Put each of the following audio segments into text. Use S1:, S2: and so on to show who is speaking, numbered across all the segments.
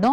S1: 9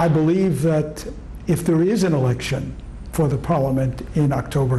S2: I believe that if there is an election for the parliament in October,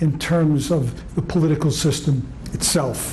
S2: in terms of the political system itself.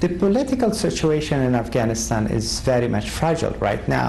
S3: The political situation in Afghanistan is very much fragile right now.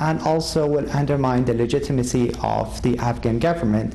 S3: And also will undermine the legitimacy of the Afghan government.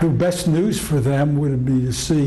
S2: The best news for them would be to see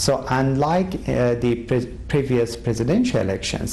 S3: So unlike the previous presidential elections,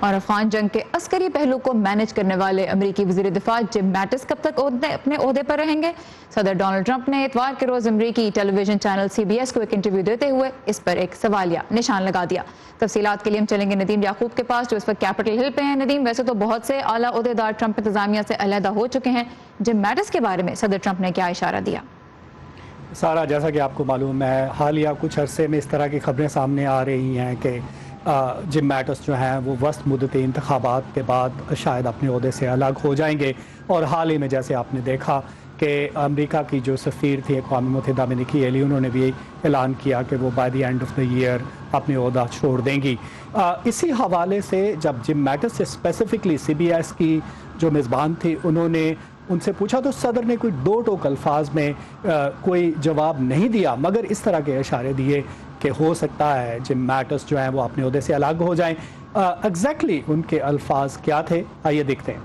S1: اور افغان جنگ کے عسکری پہلو کو manage کرنے والے امریکی وزیر دفاع جم میٹس کب تک اپنے عہدے پر رہیں گے؟ صدر ڈونلڈ ٹرمپ نے اتوار کے روز امریکی ٹیلی ویژن چینل CBS کو ایک انٹرویو دیتے ہوئے اس پر ایک سوالیہ نشان لگا دیا۔ تفصیلات کے لیے ہم چلیں گے ندیم یعقوب کے پاس جو اس وقت کیپٹل ہل پہ ہیں۔ ندیم، ویسے تو بہت سے اعلیٰ عہدیدار ٹرمپ انتظامیہ سے علیحدہ ہو چکے ہیں، جم میٹس کے بارے میں صدر ٹرمپ نے کیا اشارہ دیا؟
S4: سارا، جیسا کہ آپ کو معلوم ہے، حالیہ کچھ عرصے میں اس طرح کی خبریں سامنے آ رہی ہیں کہ جم میٹس جو ہیں وہ وسط مدتی انتخابات کے بعد شاید اپنے عہدے سے الگ ہو جائیں گے، اور حال ہی میں جیسے آپ نے دیکھا کہ امریکہ کی جو سفیر تھی اقوام متحدہ میں نکی ہیلی، انہوں نے بھی اعلان کیا کہ وہ by the end of the year اپنے عہدہ چھوڑ دیں گی۔ اسی حوالے سے جب جم میٹس سے اسپیسیفکلی CBS کی جو میزبان تھی انہوں نے ان سے پوچھا تو صدر نے کوئی دو ٹوک الفاظ میں کوئی جواب نہیں دیا، مگر اس طرح کے اشارے دیے کہ ہو سکتا ہے جم میٹس جو ہیں وہ اپنے عہدے سے الگ ہو جائیں۔ ایگزیکٹلی ان کے الفاظ کیا تھے، آئیے دیکھتے ہیں۔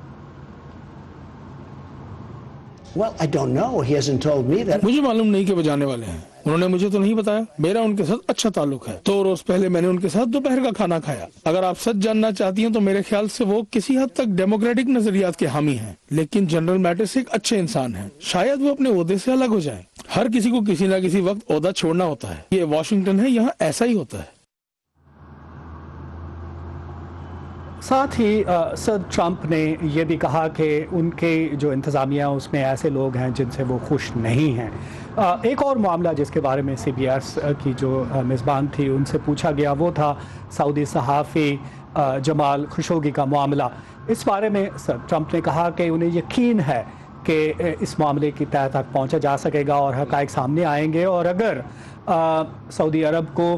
S5: مجھے معلوم نہیں کہ وہ جانے والے ہیں، انہوں نے مجھے تو نہیں بتایا۔ میرا ان کے ساتھ اچھا تعلق ہے، 2 روز پہلے میں نے ان کے ساتھ دوپہر کا کھانا کھایا۔ اگر آپ سچ جاننا چاہتی ہیں تو میرے خیال سے وہ کسی حد تک ڈیموکریٹک نظریات کے حامی ہیں، لیکن جنرل میٹس ایک اچھے انسان ہیں، شاید وہ اپنے عہدے سے الگ ہو جائیں۔ ہر کسی کو کسی نہ کسی وقت عہدہ چھوڑنا ہوتا ہے، یہ واشنگٹن ہے، یہاں ایسا ہی ہوتا ہے۔
S4: ساتھ ہی صدر ٹرمپ نے یہ بھی کہا کہ ان کے جو انتظامیہ اس میں ایسے لوگ ہیں جن سے وہ خوش نہیں ہیں۔ ایک اور معاملہ جس کے بارے میں CBS کی جو میزبان تھی ان سے پوچھا گیا وہ تھا سعودی صحافی جمال خشوگی کا معاملہ۔ اس بارے میں صدر ٹرمپ نے کہا کہ انہیں یقین ہے کہ اس معاملے کی تہہ تک پہنچا جا سکے گا اور حقائق سامنے آئیں گے، اور اگر سعودی عرب کو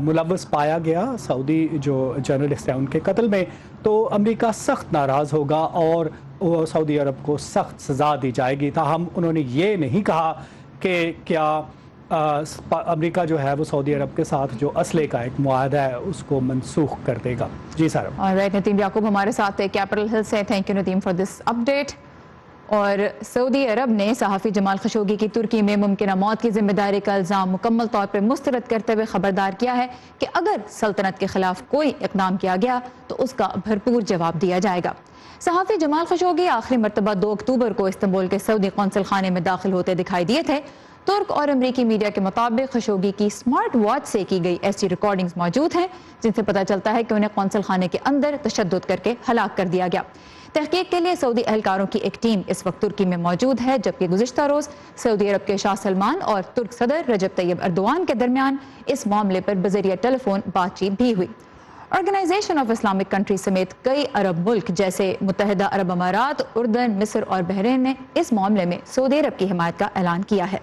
S4: ملوث پایا گیا سعودی جو جرنلسٹ ہیں ان کے قتل میں تو امریکہ سخت ناراض ہوگا اور سعودی عرب کو سخت سزا دی جائے گی۔ تاہم انہوں نے یہ نہیں کہا کہ کیا امریکہ جو ہے وہ سعودی عرب کے ساتھ جو اسلحے کا ایک معاہدہ ہے اس کو منسوخ کر دے گا۔ جی سر۔
S1: ندیم یعقوب ہمارے ساتھ کیپٹل ہل سے، thank you Nadeem for this update. اور سعودی عرب نے صحافی جمال خشوگی کی ترکی میں ممکنہ موت کی ذمہ داری کا الزام مکمل طور پر مسترد کرتے ہوئے خبردار کیا ہے کہ اگر سلطنت کے خلاف کوئی اقدام کیا گیا تو اس کا بھرپور جواب دیا جائے گا۔ صحافی جمال خشوگی آخری مرتبہ 2 اکتوبر کو استنبول کے سعودی قونصل خانے میں داخل ہوتے دکھائی دیے تھے۔ ترک اور امریکی میڈیا کے مطابق خشوگی کی سمارٹ واچ سے کی گئی ایسی ریکارڈنگز موجود ہیں جن سے پتہ چلتا ہے کہ انہیں قونصل خانے کے اندر تشدد کر کے ہلاک کر دیا گیا۔ تحقیق کے لیے سعودی اہلکاروں کی ایک ٹیم اس وقت ترکی میں موجود ہے، جبکہ گزشتہ روز سعودی عرب کے شاہ سلمان اور ترک صدر رجب طیب اردوان کے درمیان اس معاملے پر بذریعہ ٹیلی فون بات چیت بھی ہوئی۔ آرگنائزیشن آف اسلامک کنٹری سمیت کئی عرب ملک جیسے متحدہ عرب امارات، اردن، مصر اور بحرین نے اس معاملے میں سعودی عرب کی حمایت کا اعلان کیا ہے،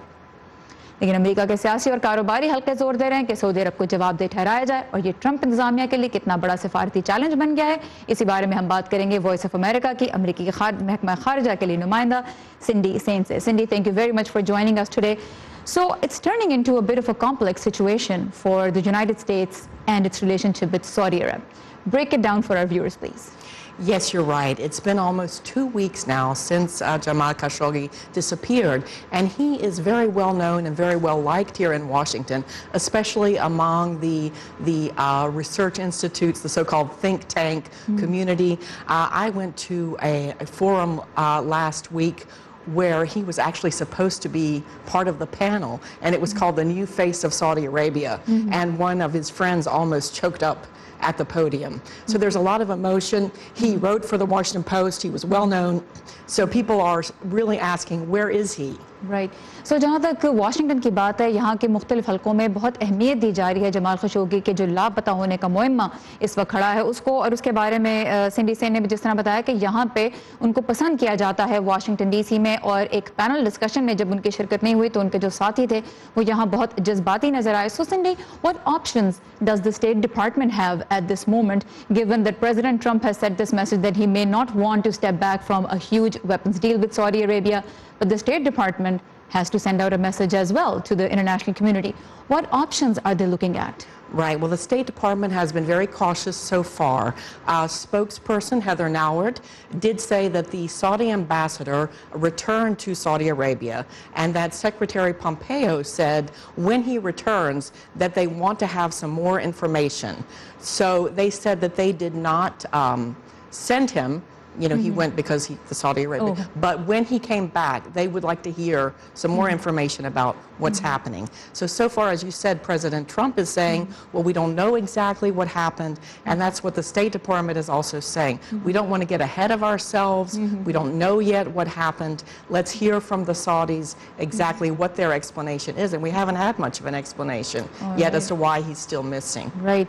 S1: لیکن امریکہ کے سیاسی اور کاروباری حلقے زور دے رہے ہیں کہ سعودی عرب کو جواب دہ ٹھہرایا جائے، اور یہ ٹرمپ انتظامیہ کے لیے کتنا بڑا سفارتی چیلنج بن گیا ہے، اسی بارے میں ہم بات کریں گے وائس آف امریکہ کی امریکی محکمہ خارجہ کے لیے نمائندہ سنڈی سین سے۔ سنڈی، thank you very much for joining us today. So it's turning into a bit of a complex situation for the United States and its relationship with Saudi Arab. Break it down for our viewers, please.
S6: Yes, you're right. It's been almost 2 weeks now since Jamal Khashoggi disappeared, and he is very well known and very well liked here in Washington, especially among the research institutes, the so-called think tank community. I went to a forum last week where he was actually supposed to be part of the panel, and it was called The New Face of Saudi Arabia, and one of his friends almost choked up at the podium. So there's a lot of emotion. He wrote for the Washington Post. He was well known. So people are really asking, where is he?
S1: Right. So جہاں تک Washington کی بات ہے، یہاں کے مختلف حلقوں میں بہت اہمیت دی جا رہی ہے جمال خشوگی کے جو لاپتہ ہونے کا معمہ اس وقت کھڑا ہے اس کو، اور اس کے بارے میں سنڈی سین نے بھی جس طرح بتایا کہ یہاں پہ ان کو پسند کیا جاتا ہے واشنگٹن ڈی سی میں، اور ایک پینل ڈسکشن میں جب ان کی شرکت نہیں ہوئی تو ان کے جو ساتھی تھے وہ یہاں بہت جذباتی نظر آئے۔ So Cindy, what options does the State Department have at this moment, given that President Trump has said this message that he may not want to step back from a huge weapons deal with Saudi Arabia, but the State Department has to send out a message as well to the international community. What options are they looking at?
S6: Right. Well, the State Department has been very cautious so far. Spokesperson Heather Nauert did say that the Saudi ambassador returned to Saudi Arabia, and that Secretary Pompeo said when he returns that they want to have some more information. So they said that they did not send him. You know, he went because the Saudi Arabia. But when he came back, they would like to hear some more information about what's happening. So far, as you said, President Trump is saying, well, we don't know exactly what happened, and that's what the State Department is also saying. We don't want to get ahead of ourselves. We don't know yet what happened. Let's hear from the Saudis exactly what their explanation is, and we haven't had much of an explanation yet as to why he's still missing.
S1: Right.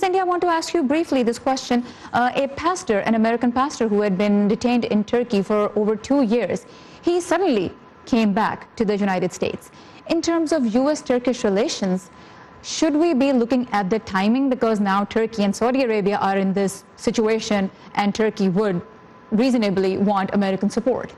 S1: Cindy, I want to ask you briefly this question. A pastor, an American pastor who had been detained in Turkey for over 2 years, he suddenly came back to the United States. In terms of US-Turkish relations, should we be looking at the timing, because now Turkey and Saudi Arabia are in this situation and Turkey would reasonably want American support?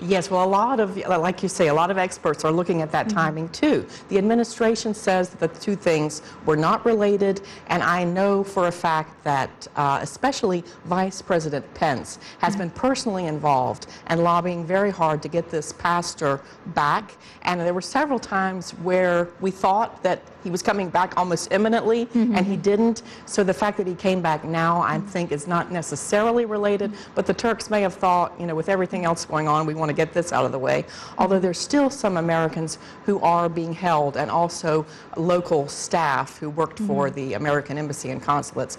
S6: Yes, well, a lot of, like you say, a lot of experts are looking at that timing too. The administration says that the two things were not related, and I know for a fact that especially Vice President Pence has been personally involved and lobbying very hard to get this pastor back. And there were several times where we thought that he was coming back almost imminently, and he didn't. So the fact that he came back now, I think, is not necessarily related. But the Turks may have thought, you know, with everything else going on, we want to get this out of the way. Although there's still some Americans who are being held, and also local staff who worked for the American embassy and consulates.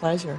S6: pleasure.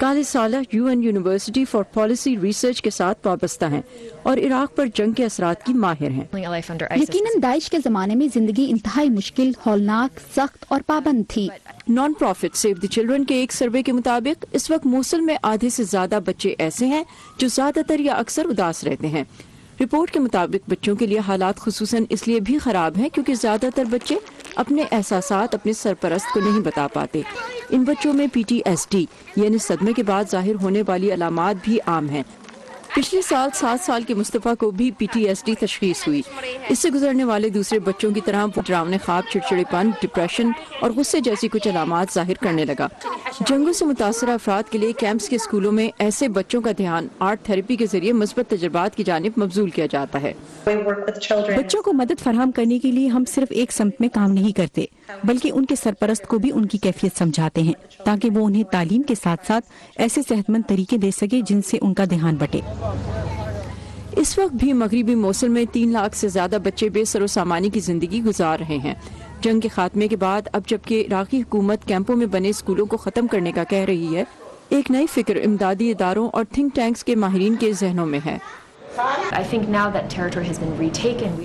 S7: College سالہ UN university for policy research کے ساتھ وابستہ ہیں اور عراق پر جنگ کے اثرات کی ماہر ہیں.
S8: یقیناً داعش کے زمانے میں زندگی انتہائی مشکل، ہولناک، سخت اور پابند تھی.
S7: Non profit save the children کے ایک سروے کے مطابق اس وقت موصل میں آدھے سے زیادہ بچے ایسے ہیں جو زیادہ تر یا اکثر اداس رہتے ہیں. رپورٹ کے مطابق بچوں کے لیے حالات خصوصاً اس لیے بھی خراب ہیں کیونکہ زیادہ تر بچے اپنے احساسات اپنے سرپرست کو نہیں بتا پاتے. ان بچوں میں PTSD یعنی صدمے کے بعد ظاہر ہونے والی علامات بھی عام ہیں. پچھلے سال 7 سال کے مصطفیٰ کو بھی PTSD تشخیص ہوئی. اس سے گزرنے والے دوسرے بچوں کی طرح وہ ڈراونے خواب، چڑچڑے پن، ڈپریشن اور غصے جیسی کچھ علامات ظاہر کرنے لگا. جنگوں سے متاثرہ افراد کے لیے کیمپس کے اسکولوں میں ایسے بچوں کا دھیان آرٹ تھراپی کے ذریعے مثبت تجربات کی جانب مبذول کیا جاتا ہے.
S9: بچوں کو مدد فراہم کرنے کے لیے ہم صرف ایک سمت میں کام نہیں کرتے بلکہ ان کے سرپرست کو بھی ان کی کیفیت سمجھاتے ہیں تاکہ وہ انہیں تعلیم کے ساتھ ساتھ ایسے صحت مند طریقے دے سکے جن سے ان کا دھیان بٹے.
S7: اس وقت بھی مغربی موصل میں 3 لاکھ سے زیادہ بچے بے سر و سامانی کی زندگی گزار رہے ہیں. جنگ کے خاتمے کے بعد اب جبکہ عراقی حکومت کیمپوں میں بنے اسکولوں کو ختم کرنے کا کہہ رہی ہے، ایک نئی فکر امدادی اداروں اور تھنک ٹینکس کے ماہرین کے ذہنوں میں ہے.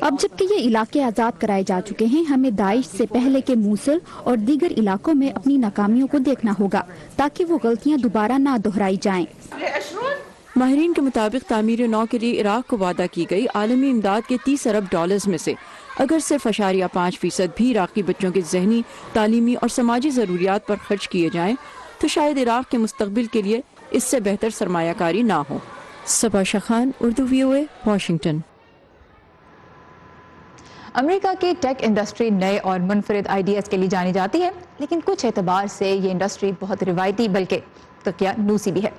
S8: اب جبکہ یہ علاقے آزاد کرائے جا چکے ہیں، ہمیں داعش سے پہلے کے موصل اور دیگر علاقوں میں اپنی ناکامیوں کو دیکھنا ہوگا تاکہ وہ غلطیاں دوبارہ نہ دہرائی جائیں.
S7: ماہرین کے مطابق تعمیر نو کے لیے عراق کو وعدہ کی گئی عالمی امداد کے $30 ارب میں سے اگر صرف 0.5% بھی عراقی بچوں کے ذہنی، تعلیمی اور سماجی ضروریات پر خرچ کیے جائیں تو شاید عراق کے مستقبل کے لیے اس سے بہتر سرمایہ کاری نہ ہو. صبا شخان، اردو VOA، واشنگٹن.
S1: امریکہ کی ٹیک انڈسٹری نئے اور منفرد آئیڈیاز کے لیے جانی جاتی ہے، لیکن کچھ اعتبار سے یہ انڈسٹری بہت روایتی بلکہ تقیانوسی بھی ہے.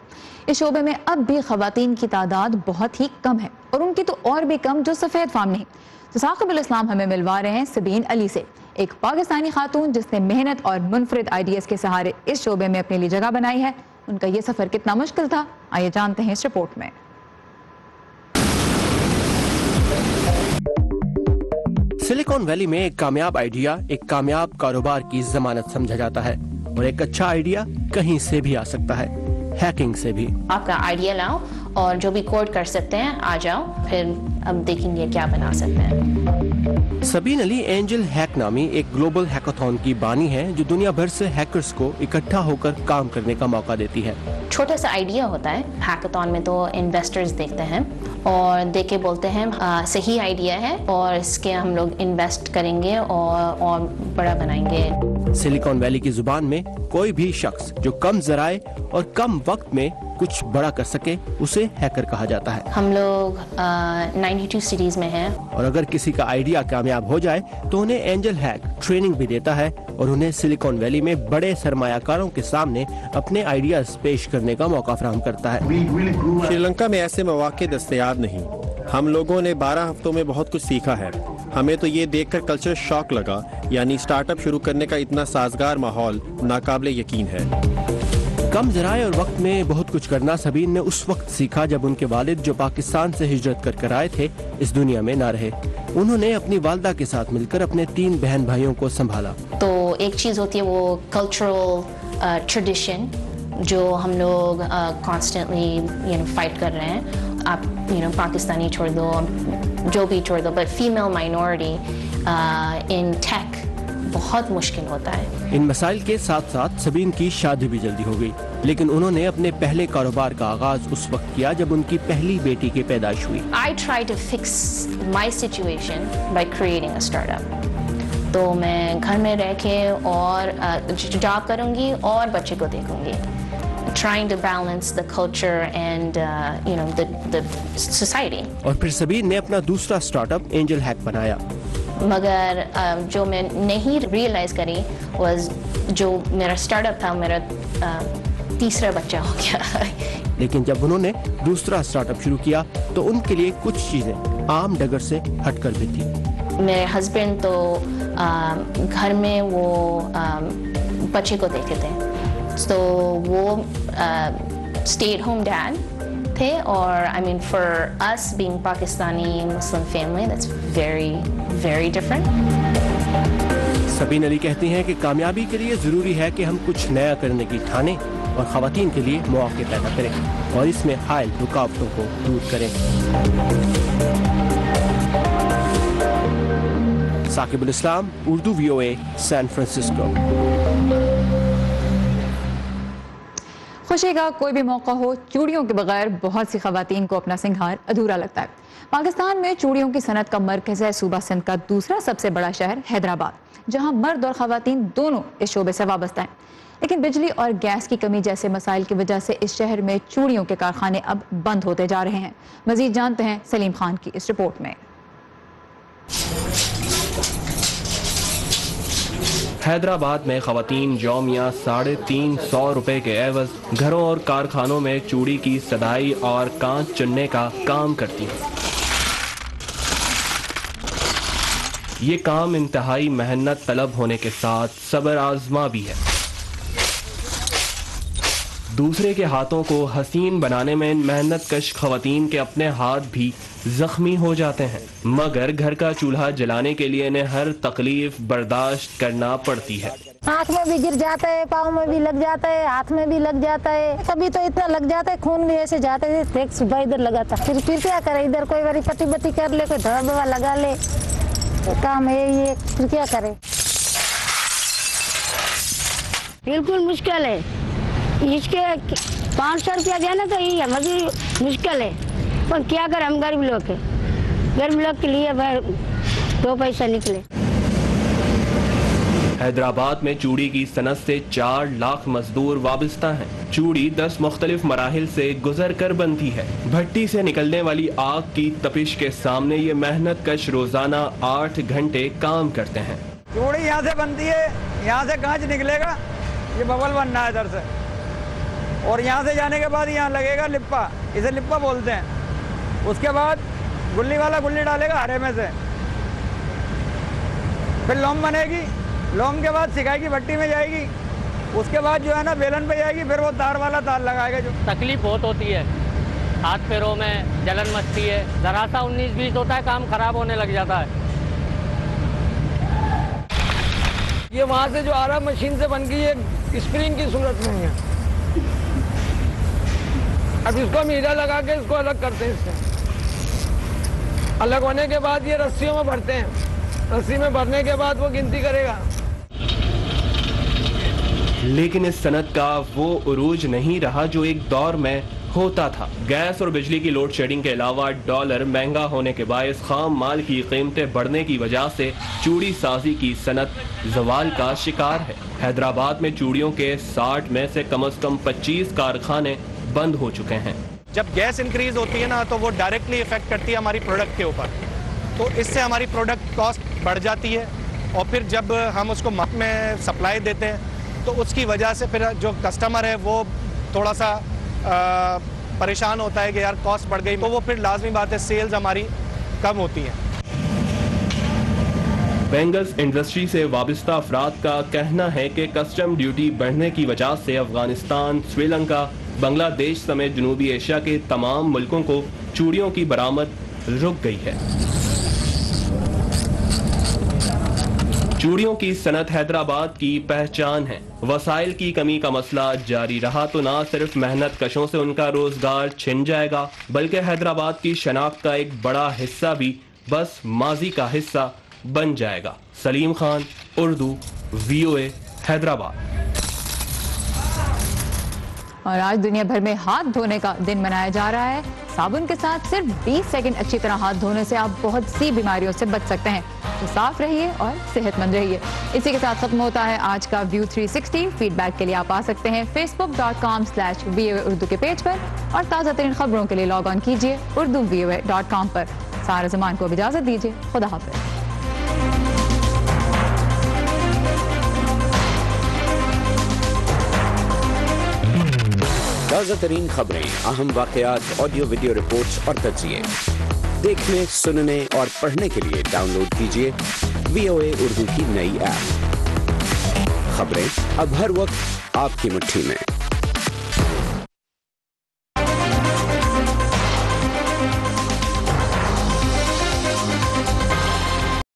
S1: اس شعبے میں اب بھی خواتین کی تعداد بہت ہی کم ہے اور ان کی تو اور بھی کم جو سفید فام نہیں. تو ثاقب الاسلام ہمیں ملوا رہے ہیں سبین علی سے، ایک پاکستانی خاتون جس نے محنت اور منفرد آئیڈیاز کے سہارے اس شعبے میں اپنے لیے جگہ بنائی ہے. ان کا یہ سفر کتنا مشکل تھا، آئیے جانتے ہیں اس رپورٹ میں.
S10: سلیکون ویلی میں ایک کامیاب آئیڈیا ایک کامیاب کاروبار کی ضمانت سمجھا جاتا ہے اور ایک اچھا آئیڈیا کہیں سے بھی آ سکتا ہے، ہیکنگ سے بھی.
S11: آپ کا آئیڈیا لاؤ اور جو بھی کوڈ کر سکتے ہیں آ جاؤ، پھر اب دیکھیں گے کیا بنا سکتے ہیں.
S10: سبین علی اینجل ہیک نامی ایک گلوبل ہیکاتھون کی بانی ہے جو دنیا بھر سے ہیکرز کو اکٹھا ہو کر کام کرنے کا موقع دیتی ہے.
S11: چھوٹا سا آئیڈیا ہوتا ہے ہیکاتھون میں، تو انویسٹرز دیکھتے ہیں اور دیکھ کے بولتے ہیں صحیح آئیڈیا ہے اور اس کے ہم لوگ انویسٹ کریں گے اور بڑا بنائیں گے.
S10: سلیکون ویلی کی زبان میں کوئی بھی شخص جو کم ذرائع اور کم وقت میں کچھ بڑا کر سکے اسے ہیکر کہا جاتا ہے.
S11: ہم لوگ 92 سٹیز میں ہیں
S10: اور اگر کسی کا آئیڈیا کامیاب ہو جائے تو انہیں اینجل ہیک ٹریننگ بھی دیتا ہے اور انہیں سلیکون ویلی میں بڑے سرمایہ کاروں کے سامنے اپنے آئیڈیاز پیش کرنے کا موقع فراہم کرتا ہے.
S12: شری لنکا میں ایسے مواقع دستیاب نہیں. ہم لوگوں نے 12 ہفتوں میں بہت کچھ سیکھا ہے. ہمیں تو یہ دیکھ کر کلچر شاک لگا، یعنی سٹارٹ اپ شروع کرنے کا اتنا سازگار ماحول ناقابل یقین ہے.
S10: کم ذرائع اور وقت میں بہت کچھ کرنا سبین نے اس وقت سیکھا جب ان کے والد جو پاکستان سے ہجرت کر آئے تھے اس دنیا میں نہ رہے. انہوں نے اپنی والدہ کے ساتھ مل کر اپنے 3 بہن بھائیوں کو سنبھالا.
S11: تو ایک چیز ہوتی ہے وہ کلچرل ٹریڈیشن جو ہم لوگ کانسٹنٹلی فائٹ کر رہے ہیں. آپ پاکستانی چھوڑ دو، جو بھی چھوڑ دو، بٹ فیمیل مائنورٹی ان ٹیک بہت مشکل ہوتا ہے.
S10: ان مسائل کے ساتھ ساتھ سبین کی شادی بھی جلدی ہو گئی، لیکن انہوں نے اپنے پہلے کاروبار کا آغاز اس وقت کیا جب ان کی پہلی بیٹی کی پیدائش ہوئی.
S11: I try to fix my situation by creating a startup. تو میں گھر میں رہ کے اور جاب کروں گی اور بچے کو دیکھوں گی. Trying to balance the culture and the society.
S10: اور پھر سبین نے اپنا دوسرا سٹارٹ اپ اینجل ہیک بنایا.
S11: مگر جو میں نہیں ریئلائز کری was جو میرا سٹارٹ اپ تھا میرا تیسرا بچہ ہو گیا.
S10: لیکن جب انہوں نے دوسرا سٹارٹ اپ شروع کیا تو ان کے لیے کچھ چیزیں عام ڈگر سے ہٹ کر بھی تھی.
S11: میرے ہسبینڈ تو گھر میں وہ بچے کو دیکھتے تھے، تو وہ اسٹے ایٹ ہوم ڈیڈ تھے. اور I mean for us being Pakistani Muslim family that's very very different.
S10: سبین علی کہتی ہیں کہ کامیابی کے لیے ضروری ہے کہ ہم کچھ نیا کرنے کی ٹھانیں اور خواتین کے لیے مواقع پیدا کریں اور اس میں حائل رکاوٹوں کو دور کریں۔ ثاقب الاسلام، اردو VOA، سان فرانسسکو۔
S1: خوشی کا کوئی بھی موقع ہو، چوڑیوں کے بغیر بہت سی خواتین کو اپنا سنگھار ادھورا لگتا ہے۔ پاکستان میں چوڑیوں کی صنعت کا مرکز ہے صوبہ سندھ کا دوسرا سب سے بڑا شہر حیدرآباد، جہاں مرد اور خواتین دونوں اس شعبے سے وابستہ ہیں۔ لیکن بجلی اور گیس کی کمی جیسے مسائل کی وجہ سے اس شہر میں چوڑیوں کے کارخانے اب بند ہوتے جا رہے ہیں۔ مزید جانتے ہیں سلیم خان کی اس رپورٹ میں۔
S10: حیدرآباد میں خواتین یومیہ 350 روپے کے عوض گھروں اور کارخانوں میں چوڑی کی سدائی اور کانچ چننے کا کام کرتی ہیں۔ یہ کام انتہائی محنت طلب ہونے کے ساتھ صبر آزما بھی ہے۔ دوسرے کے ہاتھوں کو حسین بنانے میں محنت کش خواتین کے اپنے ہاتھ بھی زخمی ہو جاتے ہیں، مگر گھر کا چولہا جلانے کے لیے انہیں ہر تکلیف برداشت کرنا پڑتی ہے۔
S13: آنکھ میں بھی گر جاتا ہے، پاؤں میں بھی لگ جاتا ہے، ہاتھ میں بھی لگ جاتا ہے، کبھی تو اتنا لگ جاتا ہے خون بھی ایسے جاتا ہے۔ ایک صبح ادھر لگا تھا، پھر کیا کرے، ادھر کوئی باری پٹی بٹی کر لے، کوئی دوا دوا لگا لے، کام ہے یہ، پھر کیا کرے۔
S14: بالکل مشکل ہے، اس کے 500 روپیہ دینا تو یہ مزید مشکل ہے، پر کیا کریں، ہم غریب لوگ ہیں، غریب لوگ کے لیے 2 پیسہ نکلے۔
S10: حیدرآباد میں چوڑی کی صنعت سے 4 لاکھ مزدور وابستہ ہیں۔ چوڑی 10 مختلف مراحل سے گزر کر بنتی ہے۔ بھٹی سے نکلنے والی آگ کی تپش کے سامنے یہ محنت کش روزانہ 8 گھنٹے کام کرتے ہیں۔
S15: چوڑی یہاں سے بنتی ہے، یہاں سے کانچ نکلے گا، یہ ببل بننا ہے ادھر سے، اور یہاں سے جانے کے بعد یہاں لگے گا لپا، اسے لپا بولتے ہیں۔ اس کے بعد گلی والا گلی ڈالے گا ہرے میں سے، پھر لوم بنے گی، لوم کے بعد سکائی کی بھٹی میں جائے گی، اس کے بعد جو ہے نا بیلن پہ جائے گی، پھر وہ تار والا تار لگائے گا۔ جو
S16: تکلیف بہت ہوتی ہے، ہاتھ پیروں میں جلن مچتی ہے، ذرا سا 19-20 ہوتا ہے کام خراب ہونے لگ جاتا ہے۔
S15: یہ وہاں سے جو آ رہا مشین سے بن گئی ایک اسپرنگ کی صورت میں ہے، اب اس کو میرا لگا کے اس کو الگ کرتے ہیں۔ اس سے الگ ہونے کے بعد یہ رسیوں میں بھرتے ہیں، رسی میں بھرنے کے بعد وہ گنتی کرے گا۔
S10: لیکن اس صنعت کا وہ عروج نہیں رہا جو ایک دور میں ہوتا تھا۔ گیس اور بجلی کی لوڈ شیڈنگ کے علاوہ ڈالر مہنگا ہونے کے باعث خام مال کی قیمتیں بڑھنے کی وجہ سے چوڑی سازی کی صنعت زوال کا شکار ہے۔ حیدرآباد میں چوڑیوں کے 60 میں سے کم از کم 25 کارخانے بند ہو چکے ہیں۔
S17: جب گیس انکریز ہوتی ہے نا تو وہ ڈائریکٹلی افیکٹ کرتی ہے ہماری پروڈکٹ کے اوپر، تو اس سے ہماری پروڈکٹ کاسٹ بڑھ جاتی ہے، اور پھر جب ہم اس کو مارکیٹ میں سپلائی دیتے ہیں تو اس کی وجہ سے پھر جو کسٹمر ہے وہ تھوڑا سا پریشان ہوتا ہے کہ یار کاسٹ بڑھ گئی، تو وہ پھر لازمی بات ہے سیلز ہماری کم ہوتی ہیں۔
S10: بینگلز انڈسٹری سے وابستہ افراد کا کہنا ہے کہ کسٹم ڈیوٹی بڑھنے کی وجہ سے افغانستان، سری لنکا، بنگلہ دیش سمیت جنوبی ایشیا کے تمام ملکوں کو چوڑیوں کی برآمد رک گئی ہے۔ چوڑیوں کی صنعت حیدرآباد کی پہچان ہے۔ وسائل کی کمی کا مسئلہ جاری رہا تو نہ صرف محنت کشوں سے ان کا روزگار چھن جائے گا، بلکہ حیدرآباد کی شناخت کا ایک بڑا حصہ بھی بس ماضی کا حصہ بن جائے گا۔ سلیم خان، اردو، VOA، حیدرآباد۔
S1: اور آج دنیا بھر میں ہاتھ دھونے کا دن منایا جا رہا ہے۔ صابن کے ساتھ صرف 20 سیکنڈ اچھی طرح ہاتھ دھونے سے آپ بہت سی بیماریوں سے بچ سکتے ہیں۔ تو صاف رہیے اور صحت مند رہیے۔ اسی کے ساتھ ختم ہوتا ہے آج کا ویو 360۔ فیڈ بیک کے لیے آپ آ سکتے ہیں facebook.com/VOA اردو کے پیج پر، اور تازہ ترین خبروں کے لیے لاگ آن کیجیے urduvoa.com پر۔ سارا زمان کو اب اجازت دیجیے، خدا حافظ۔
S18: تازہ ترین خبریں، اہم واقعات، آڈیو ویڈیو رپورٹس اور تجزیے دیکھنے، سننے اور پڑھنے کے لیے ڈاؤن لوڈ کیجیے VOA اردو کی نئی ایپ۔ خبریں اب ہر وقت آپ کی مٹھی میں۔